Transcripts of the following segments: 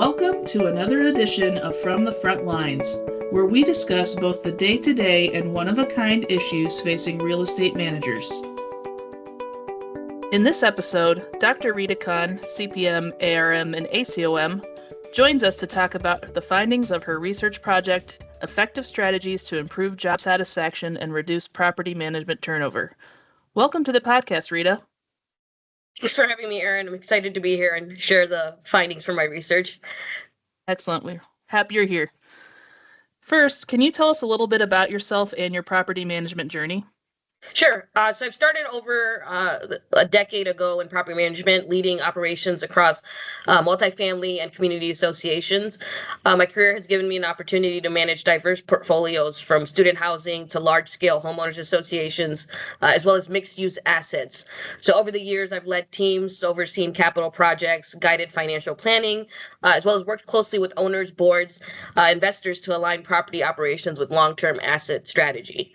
Welcome to another edition of From the Front Lines, where we discuss both the day-to-day and one-of-a-kind issues facing real estate managers. In this episode, Dr. Rita Khan, CPM, ARM, and ACoM, joins us to talk about the findings of her research project, Effective Strategies to Improve Job Satisfaction and Reduce Property Management Turnover. Welcome to the podcast, Rita. Thanks for having me, Erin. I'm excited to be here and share the findings from my research. Excellent. We're happy you're here. First, can you tell us a little bit about yourself and your property management journey? Sure. So I've started over a decade ago in property management, leading operations across multifamily and community associations. My career has given me an opportunity to manage diverse portfolios from student housing to large-scale homeowners associations, as well as mixed-use assets. So over the years, I've led teams, overseen capital projects, guided financial planning, as well as worked closely with owners, boards, investors to align property operations with long-term asset strategy.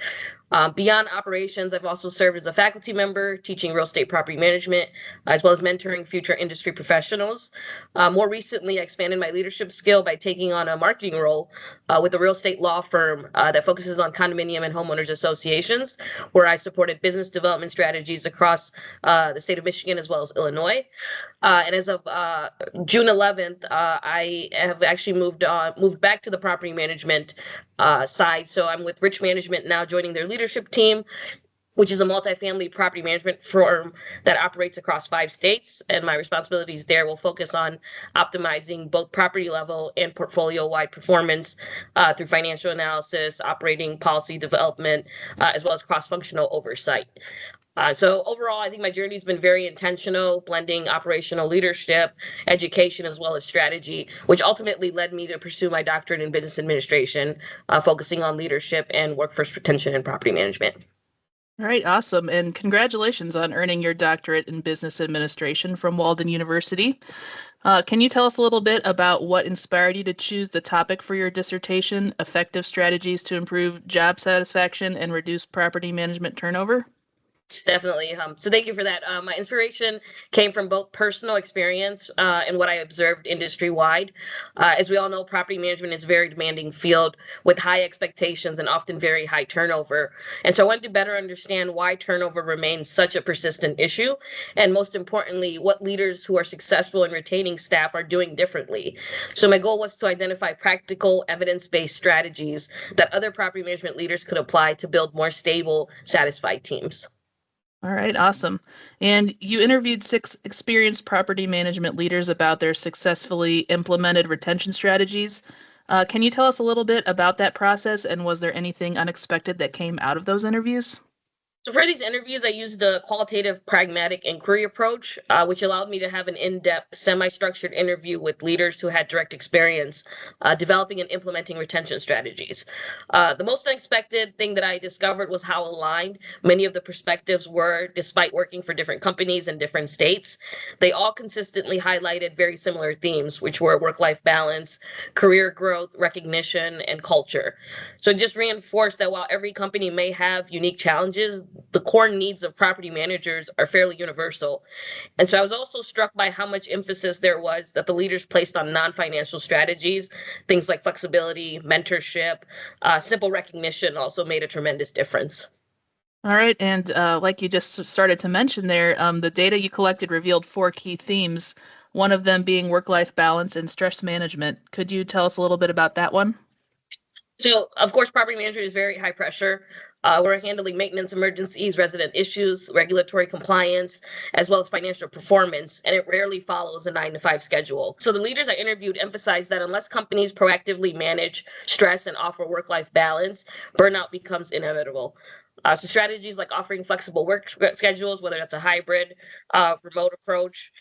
Beyond operations, I've also served as a faculty member, teaching real estate property management, as well as mentoring future industry professionals. More recently, I expanded my leadership skill by taking on a marketing role with a real estate law firm that focuses on condominium and homeowners associations, where I supported business development strategies across the state of Michigan as well as Illinois. And as of June 11th, I have actually moved back to the property management side. So I'm with Rich Management now, joining their leadership team, which is a multifamily property management firm that operates across 5 states. And my responsibilities there will focus on optimizing both property level and portfolio-wide performance through financial analysis, operating policy development, as well as cross-functional oversight. So overall, I think my journey has been very intentional, blending operational leadership, education, as well as strategy, which ultimately led me to pursue my doctorate in business administration, focusing on leadership and workforce retention and property management. All right, awesome. And congratulations on earning your doctorate in business administration from Walden University. Can you tell us a little bit about what inspired you to choose the topic for your dissertation, Effective Strategies to Improve Job Satisfaction and Reduce Property Management Turnover? Definitely. So thank you for that. My inspiration came from both personal experience and what I observed industry-wide. As we all know, property management is a very demanding field with high expectations and often very high turnover. And so I wanted to better understand why turnover remains such a persistent issue, and most importantly, what leaders who are successful in retaining staff are doing differently. So my goal was to identify practical, evidence-based strategies that other property management leaders could apply to build more stable, satisfied teams. All right, awesome. And you interviewed 6 experienced property management leaders about their successfully implemented retention strategies. Can you tell us a little bit about that process, and was there anything unexpected that came out of those interviews? So for these interviews, I used a qualitative, pragmatic inquiry approach, which allowed me to have an in-depth, semi-structured interview with leaders who had direct experience developing and implementing retention strategies. The most unexpected thing that I discovered was how aligned many of the perspectives were, despite working for different companies in different states. They all consistently highlighted very similar themes, which were work-life balance, career growth, recognition, and culture. So it just reinforced that while every company may have unique challenges, the core needs of property managers are fairly universal. And so I was also struck by how much emphasis there was that the leaders placed on non-financial strategies. Things like flexibility, mentorship, simple recognition also made a tremendous difference. All right, and like you just started to mention there, the data you collected revealed 4 key themes, one of them being work-life balance and stress management. Could you tell us a little bit about that one? So, of course, property management is very high pressure. We're handling maintenance emergencies, resident issues, regulatory compliance, as well as financial performance, and it rarely follows a 9-to-5 schedule. So the leaders I interviewed emphasized that unless companies proactively manage stress and offer work-life balance, burnout becomes inevitable. So strategies like offering flexible work schedules, whether that's a hybrid, remote approach,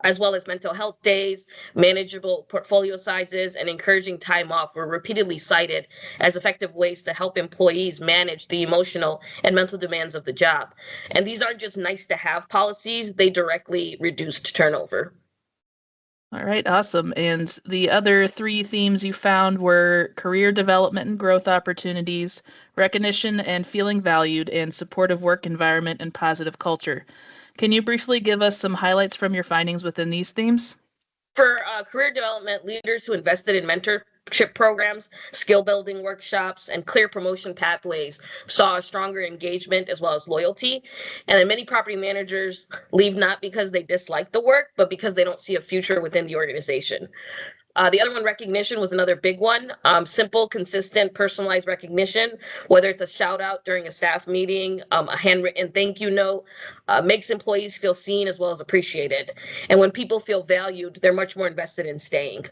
as well as mental health days, manageable portfolio sizes, and encouraging time off were repeatedly cited as effective ways to help employees manage the emotional and mental demands of the job. And these aren't just nice to have policies, they directly reduced turnover. All right, awesome. And the other 3 themes you found were career development and growth opportunities, recognition and feeling valued, and supportive work environment and positive culture. Can you briefly give us some highlights from your findings within these themes? For career development, leaders who invested in mentorship programs, skill building workshops, and clear promotion pathways saw a stronger engagement as well as loyalty. And then many property managers leave not because they dislike the work, but because they don't see a future within the organization. The other one, recognition, was another big one. Simple, consistent, personalized recognition, whether it's a shout out during a staff meeting, a handwritten thank you note, makes employees feel seen as well as appreciated. And when people feel valued, they're much more invested in staying.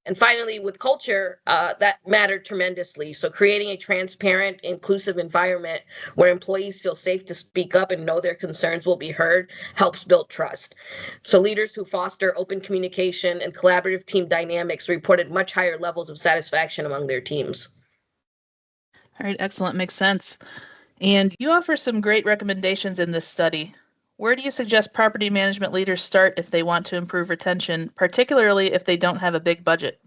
And finally, with culture, that mattered tremendously. So creating a transparent, inclusive environment where employees feel safe to speak up and know their concerns will be heard helps build trust. So leaders who foster open communication and collaborative team dynamics reported much higher levels of satisfaction among their teams. All right, excellent. Makes sense. And you offer some great recommendations in this study. Where do you suggest property management leaders start if they want to improve retention, particularly if they don't have a big budget?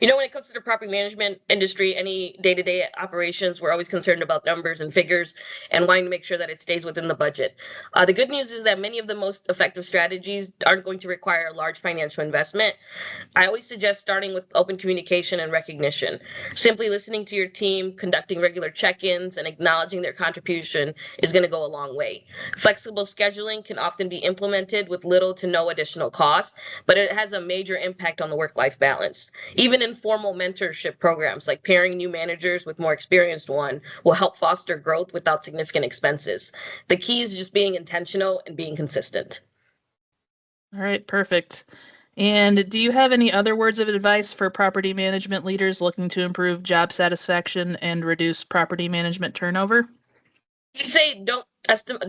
You know, when it comes to the property management industry, any day-to-day operations, we're always concerned about numbers and figures and wanting to make sure that it stays within the budget. The good news is that many of the most effective strategies aren't going to require a large financial investment. I always suggest starting with open communication and recognition. Simply listening to your team, conducting regular check-ins, and acknowledging their contribution is going to go a long way. Flexible scheduling can often be implemented with little to no additional cost, but it has a major impact on the work-life balance. Even informal mentorship programs like pairing new managers with more experienced one will help foster growth without significant expenses. The key is just being intentional and being consistent. All right, perfect. And do you have any other words of advice for property management leaders looking to improve job satisfaction and reduce property management turnover? I'd say don't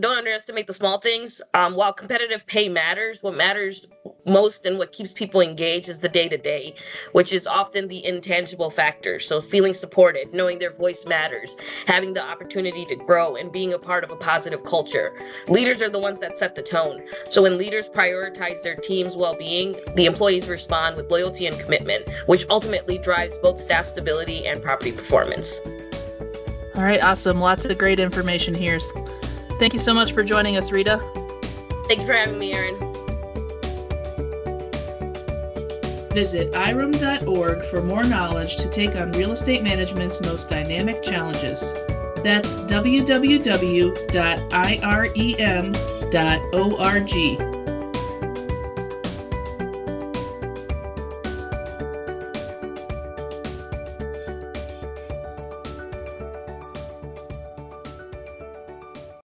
underestimate the small things. While competitive pay matters, what matters most and what keeps people engaged is the day-to-day, which is often the intangible factor. So feeling supported, knowing their voice matters, having the opportunity to grow, and being a part of a positive culture. Leaders are the ones that set the tone. So when leaders prioritize their team's well-being, the employees respond with loyalty and commitment, which ultimately drives both staff stability and property performance. All right, awesome. Lots of great information here. Thank you so much for joining us, Rita. Thank you for having me, Erin. Visit irem.org for more knowledge to take on real estate management's most dynamic challenges. That's www.irem.org.